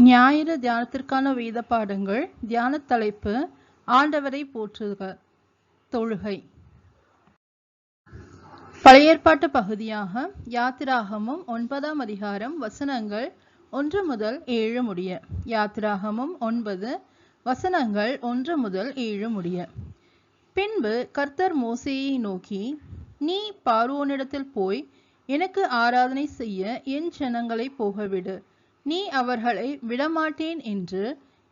ஞாயிறு தியானத்திற்கான வேத பாடங்கள். தியான தலைப்பு ஆண்டவரை போற்றுக. தொழுகை. பழைய ஏற்பாட்டு பகுதியாக யாத்திராகமம் 9ஆம் அதிகாரம் வசனங்கள் 1 முதல் 7 முடிய. யாத்திராகமம் 9 வசனங்கள் 1 முதல் 7 முடிய. பின்பு கர்த்தர் மோசேயை நோக்கி, நீ பார்வோனிடத்தில் போய் எனக்கு ஆராதனை செய்ய என் ஜனங்களை போகவிடு, நீ அவர்களை விடமாட்டேன் என்று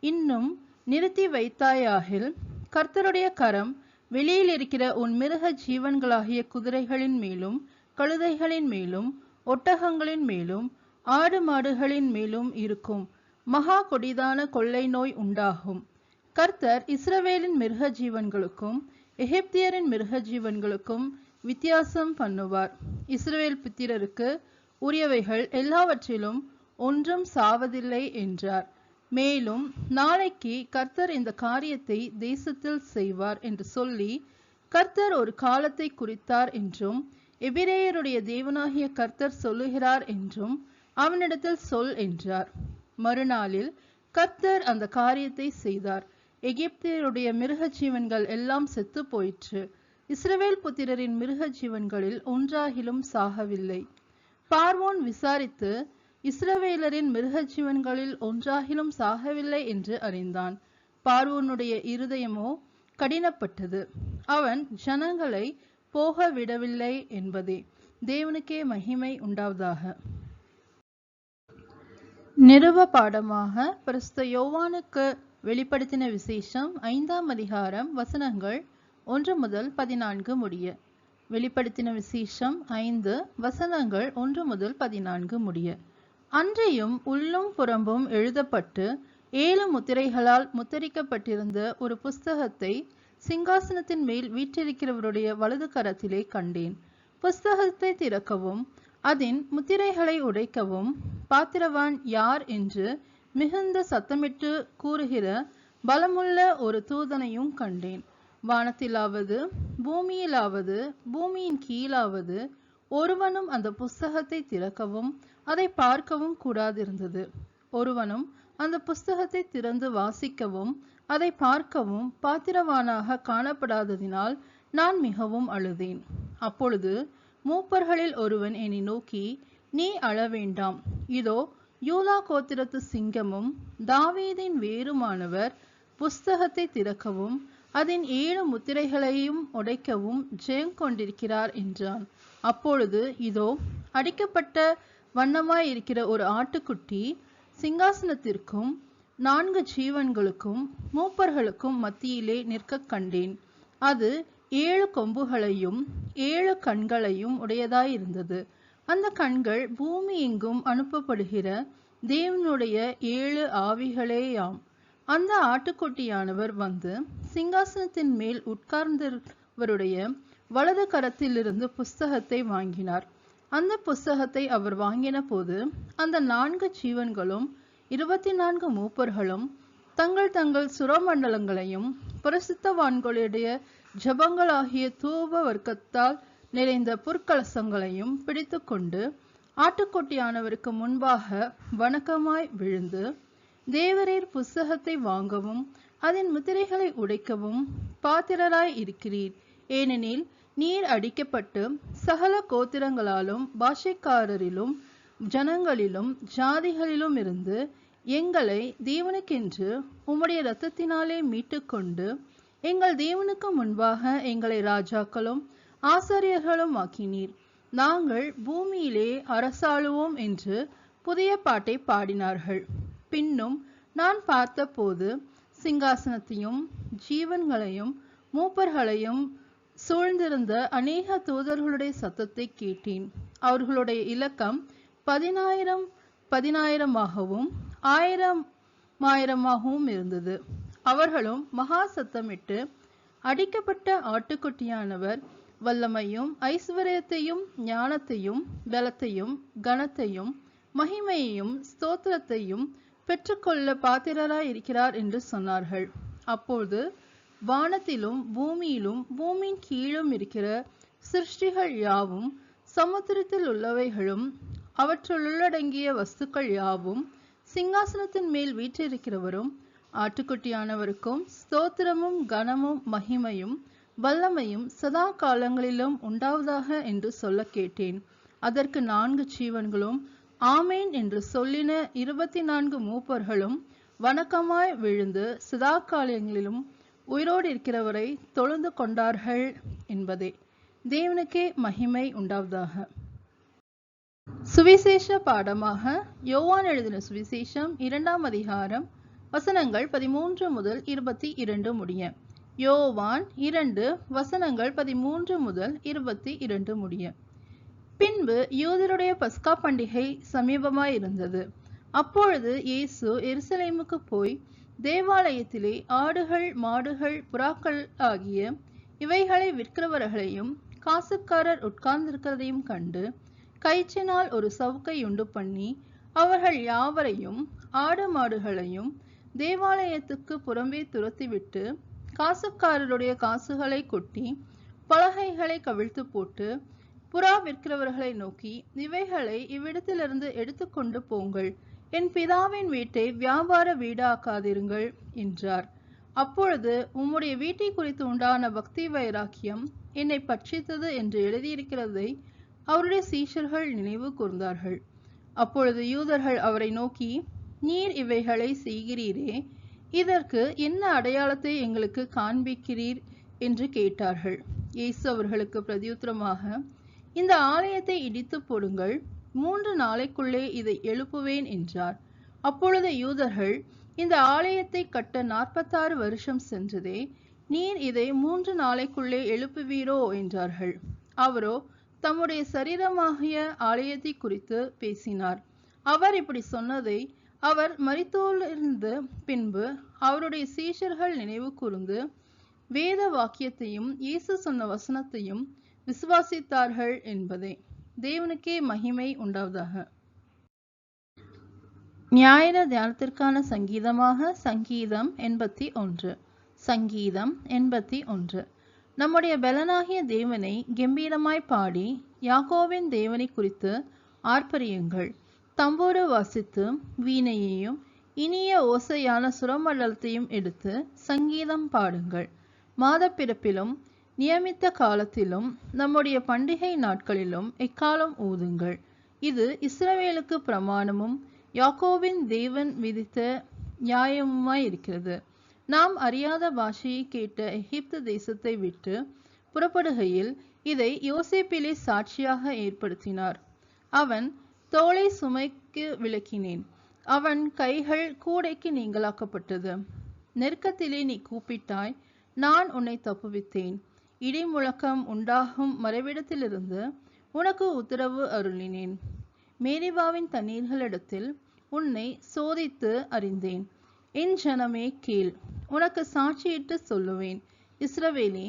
இன்னும் நிறுத்தி வைத்தாயாகில் கர்த்தருடைய கரம் வெளியில் இருக்கிற உன் மிருக ஜீவன்களாகிய குதிரைகளின் மேலும் கழுதைகளின் மேலும் ஒட்டகங்களின் மேலும் ஆடு மாடுகளின் மேலும் இருக்கும். மகா கொடிதான கொள்ளை நோய் உண்டாகும். கர்த்தர் இஸ்ரவேலின் மிருக ஜீவன்களுக்கும் எகிப்தியரின் மிருக ஜீவன்களுக்கும் வித்தியாசம் பண்ணுவார். இஸ்ரவேல் புத்திரருக்கு உரியவைகள் எல்லாவற்றிலும் ஒன்றும் சாவதில்லை என்றார். மேலும் நாளைக்கு கர்த்தர் இந்த காரியத்தை தேசத்தில் செய்வார் என்று சொல்லி, கர்த்தர் ஒரு காலத்தை குறித்தார் என்றும் எபிரேயருடைய தேவனாகிய கர்த்தர் சொல்லுகிறார் என்றும் அவனிடத்தில் சொல் என்றார். மறுநாளில் கர்த்தர் அந்த காரியத்தை செய்தார். எகிப்தியருடைய மிருக ஜீவன்கள் எல்லாம் செத்து போயிற்று. இஸ்ரவேல் புத்திரரின் மிருக ஜீவன்களில் ஒன்றாகிலும் சாகவில்லை. பார்வோன் விசாரித்து இஸ்ரவேலரின் மிருக ஜீவன்களில் ஒன்றாகிலும் சாகவில்லை என்று அறிந்தான். பார்வோனுடைய இருதயமோ கடினப்பட்டது, அவன் ஜனங்களை போக விடவில்லை என்பதே. தேவனுக்கே மகிமை உண்டாவதாக. நிருப பாடமாக பரிசுத்த யோவானுக்கு வெளிப்படுத்தின விசேஷம் 5ஆம் அதிகாரம் வசனங்கள் 1 முதல் 14 முடிய. வெளிப்படுத்தின விசேஷம் 5 வசனங்கள் 1 முதல் 14 முடிய. அன்றையும் உள்ளும் புறம்பும் எழுதப்பட்டு 7 முத்திரைகளால் முத்திரிக்கப்பட்டிருந்த ஒரு புஸ்தகத்தை சிங்காசனத்தின் மேல் வீற்றிருக்கிறவருடைய வலது கரத்திலே கண்டேன். புஸ்தகத்தை திறக்கவும் அதன் முத்திரைகளை உடைக்கவும் பாத்திரவான் யார் என்று மிகுந்த சத்தமிட்டு கூறுகிற பலமுள்ள ஒரு தூதனையும் கண்டேன். வானத்திலாவது பூமியிலாவது பூமியின் கீழாவது ஒருவனும் அந்த புஸ்தகத்தை திறக்கவும் அதை பார்க்கவும் கூடாதிருந்தது. ஒருவனும் அந்த புஸ்தகத்தை திறந்து வாசிக்கவும் அதை பார்க்கவும் பாத்திரவானாக காணப்படாததினால் நான் மிகவும் அழுதேன். அப்பொழுது மூப்பர்களில் ஒருவன் என்னை நோக்கி, நீ அழ வேண்டாம், இதோ யூதா கோத்திரத்து சிங்கமும் தாவீதின் வேருமானவர் புஸ்தகத்தை திறக்கவும் அதன் 7 முத்திரைகளையும் உடைக்கவும் ஜெயம் கொண்டிருக்கிறார் என்றான். அப்பொழுது இதோ அடிக்கப்பட்ட வண்ணமாயிருக்கிற ஒரு ஆட்டுக்குட்டி சிங்காசனத்திற்கும் 4 ஜீவன்களுக்கும் மூப்பர்களுக்கும் மத்தியிலே நிற்க கண்டேன். அது 7 கொம்புகளையும் 7 கண்களையும் உடையதாயிருந்தது. அந்த கண்கள் பூமி எங்கும் அனுப்பப்படுகிற தேவனுடைய 7 ஆவிகளேயாம். அந்த ஆட்டுக்குட்டியானவர் வந்து சிங்காசனத்தின் மேல் உட்கார்ந்தவருடைய வலது கரத்திலிருந்து புஸ்தகத்தை வாங்கினார். அந்த புஸ்தகத்தை அவர் வாங்கின போது அந்த 4 ஜீவன்களும் 24 மூப்பர்களும் தங்கள் தங்கள் சுரமண்டலங்களையும் பரிசுத்தவான்களுடைய ஜபங்களாகிய தூப வர்க்கத்தால் நிறைந்த பொற்கலசங்களையும் பிடித்து கொண்டு ஆட்டுக்குட்டியானவருக்கு முன்பாக வணக்கமாய் விழுந்து, தேவரீர் புஸ்தகத்தை வாங்கவும் அதன் முத்திரைகளை உடைக்கவும் பாத்திரராய் இருக்கிறீர், ஏனெனில் நீர் அடிக்கப்பட்டு சகல கோத்திரங்களாலும் பாஷைக்காரரிலும் ஜனங்களிலும் ஜாதிகளிலும் இருந்து எங்களை தேவனுக்கென்று உம்முடைய இரத்தத்தினாலே மீட்டு கொண்டு எங்கள் தேவனுக்கு முன்பாக எங்களை ராஜாக்களும் ஆசாரியர்களும் ஆக்கினீர். நாங்கள் பூமியிலே அரசாளுவோம் என்று புதிய பாட்டை பாடினார்கள். பின்னும் நான் பார்த்தபோது சிங்காசனத்தையும் ஜீவன்களையும் மூப்பர்களையும் சூழ்ந்திருந்த அநேக தூதர்களுடைய சத்தத்தை கேட்டேன். அவர்களுடைய இலக்கம் 10,000 1000 இருந்தது. அவர்களும் மகா சத்தமிட்டு, அடிக்கப்பட்ட ஆட்டுக்குட்டியானவர் வல்லமையும் ஐஸ்வர்யத்தையும் ஞானத்தையும் பலத்தையும் கனத்தையும் மகிமையையும் ஸ்தோத்திரத்தையும் பெற்றுக்கொள்ள பாத்திரராய் இருக்கிறார் என்று சொன்னார்கள். அப்போது வானத்திலும் பூமியிலும் பூமியின் கீழும் இருக்கிற சிருஷ்டிகள் யாவும், சமுத்திரத்தில் உள்ளவைகளும் அவற்றுள்ளடங்கிய வஸ்துக்கள் யாவும் சிங்காசனத்தின் மேல் வீற்றிருக்கிறவரும் ஆட்டுக்குட்டியானவருக்கும் ஸ்தோத்திரமும் கனமும் மகிமையும் வல்லமையும் சதா காலங்களிலும் உண்டாவதாக என்று சொல்ல கேட்டேன். அதற்கு 4 ஜீவன்களும் ஆமேன் என்று சொல்லின. 24 மூப்பர்களும் வணக்கமாய் விழுந்து சதா காலங்களிலும் உயிரோடு இருக்கிறவரை தொழுது கொண்டார்கள் என்பதே. தேவனுக்கே மகிமை உண்டாவதாக. சுவிசேஷ பாடமாக யோவான் எழுதின சுவிசேஷம் 2ஆம் அதிகாரம் வசனங்கள் 13 முதல் 22 முடிய. யோவான் 2 வசனங்கள் 13 முதல் 22 முடிய. பின்பு யூதருடைய பஸ்கா பண்டிகை சமீபமாயிருந்தது. அப்பொழுது இயேசு எருசலேமுக்கு போய் தேவாலயத்திலே ஆடுகள் மாடுகள் புறாக்கள் ஆகிய இவைகளை விற்கிறவர்களையும் காசுக்காரர் உட்கார்ந்திருக்கிறதையும் கண்டு கயிற்றினால் ஒரு சவுக்கை உண்டு பண்ணி அவர்கள் யாவரையும் ஆடு மாடுகளையும் தேவாலயத்துக்கு புறம்பே துரத்திவிட்டு காசுக்காரருடைய காசுகளை கொட்டி பலகைகளை கவிழ்த்து போட்டு புறா விற்கிறவர்களை நோக்கி, இவைகளை இவ்விடத்திலிருந்து எடுத்துக்கொண்டு போங்கள், என் பிதாவின் வீட்டை வியாபார வீடாக்காதிருங்கள் என்றார். அப்பொழுது உம்முடைய வீட்டை குறித்து உண்டான பக்தி வைராக்கியம் என்னை பட்சித்தது என்று எழுதியிருக்கிறதை அவருடைய சீஷர்கள் நினைவு கூர்ந்தார்கள். அப்பொழுது யூதர்கள் அவரை நோக்கி, நீர் இவைகளை செய்கிறீரே, இதற்கு என்ன அடையாளத்தை எங்களுக்கு காண்பிக்கிறீர் என்று கேட்டார்கள். இயேசு அவர்களுக்கு பிரதியுத்தரமாக, இந்த ஆலயத்தை இடித்து போடுங்கள், 3 நாளைக்குள்ளே இதை எழுப்புவேன் என்றார். அப்பொழுது யூதர்கள், இந்த ஆலயத்தை கட்ட 46 வருஷம் சென்றதே, நீர் இதை 3 நாளைக்குள்ளே எழுப்புவீரோ என்றார்கள். அவரோ தம்முடைய சரீரமாகிய ஆலயத்தை குறித்து பேசினார். அவர் இப்படி சொன்னதை அவர் மரித்தோரிலிருந்து பின்பு அவருடைய சீஷர்கள் நினைவு கூர்ந்து வேத வாக்கியத்தையும் இயேசு சொன்ன வசனத்தையும் விசுவாசித்தார்கள் என்பதே. தேவனுக்கே மகிமை உண்டாவதாக. ஞாயிறு தியானத்திற்கான சங்கீதமாக சங்கீதம் 81. சங்கீதம் 81. நம்முடைய பலனாகிய தேவனை கெம்பீரமாய் பாடி யாக்கோபின் தேவனை குறித்து ஆர்ப்பரியுங்கள். தம்பூரு வாசித்து வீணையையும் இனிய ஓசையான சுரமண்டலத்தையும் எடுத்து சங்கீதம் பாடுங்கள். மாதப்பிறப்பிலும் நியமித்த காலத்திலும் நம்முடைய பண்டிகை நாட்களிலும் எக்காலம் ஊதுங்கள். இது இஸ்ரவேலுக்கு பிரமாணமும் யாக்கோபின் தேவன் விதித்த நியாயமுமாய் இருக்கிறது. நாம் அறியாத பாஷையை கேட்ட எகிப்து தேசத்தை விட்டு புறப்படுகையில் இதை யோசேப்பிலே சாட்சியாக ஏற்படுத்தினார். அவன் தோளை சுமைக்கு விலக்கினேன், அவன் கைகள் கூடைக்கு நீங்களாக்கப்பட்டது. நெருக்கத்திலே நீ கூப்பிட்டாய், நான் உன்னை தப்புவித்தேன். இடி முழக்கம் உண்டாகும் மறைவிடத்திலிருந்து உனக்கு உத்தரவு அருளினேன். மேரிபாவின் தண்ணீர்களிடத்தில் உன்னை சோதித்து அறிந்தேன். என் ஜனமே கேள், உனக்கு சாட்சியிட்டு சொல்லுவேன். இஸ்ரவேலே,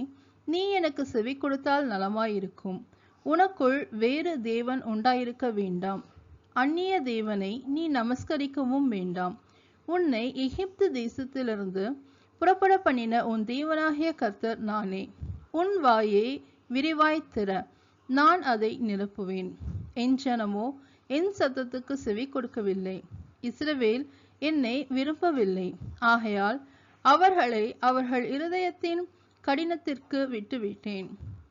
நீ எனக்கு செவி கொடுத்தால் நலமாயிருக்கும். உனக்குள் வேறு தேவன் உண்டாயிருக்க வேண்டாம். அந்நிய தேவனை நீ நமஸ்கரிக்கவும் வேண்டாம். உன்னை எகிப்து தேசத்திலிருந்து புறப்பட பண்ணின உன் தேவனாகிய கர்த்தர் நானே. உன் வாயை விரிவாய் திற, நான் அதை நிரப்புவேன். என் ஜனமோ என் சத்தத்துக்கு செவி கொடுக்கவில்லை. இஸ்ரவேல் என்னை விரும்பவில்லை. ஆகையால் அவர்களை அவர்கள் இருதயத்தின் கடினத்திற்கு விட்டுவிட்டேன்.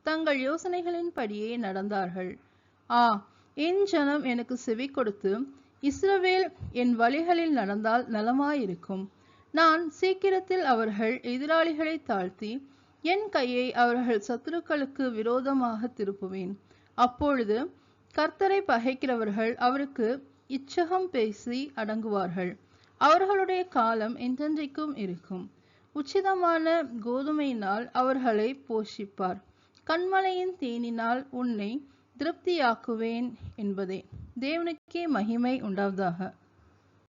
தங்கள் யோசனைகளின் படியே நடந்தார்கள். என் ஜனம் எனக்கு செவி கொடுத்து இஸ்ரவேல் என் வழிகளில் நடந்தால் நலமாயிருக்கும். நான் சீக்கிரத்தில் அவர்கள் எதிராளிகளை தாழ்த்தி என் கையை அவர்கள் சத்துருக்களுக்கு விரோதமாக திருப்புவேன். அப்பொழுது கர்த்தரை பகைக்கிறவர்கள் அவருக்கு இச்சகம் பேசி அடங்குவார்கள். அவர்களுடைய காலம் என்றென்றைக்கும் இருக்கும். உச்சிதமான கோதுமையினால் அவர்களை போஷிப்பார். கண்மலையின் தேனினால் உன்னை திருப்தியாக்குவேன் என்பதே. தேவனுக்கே மகிமை உண்டாவதாக.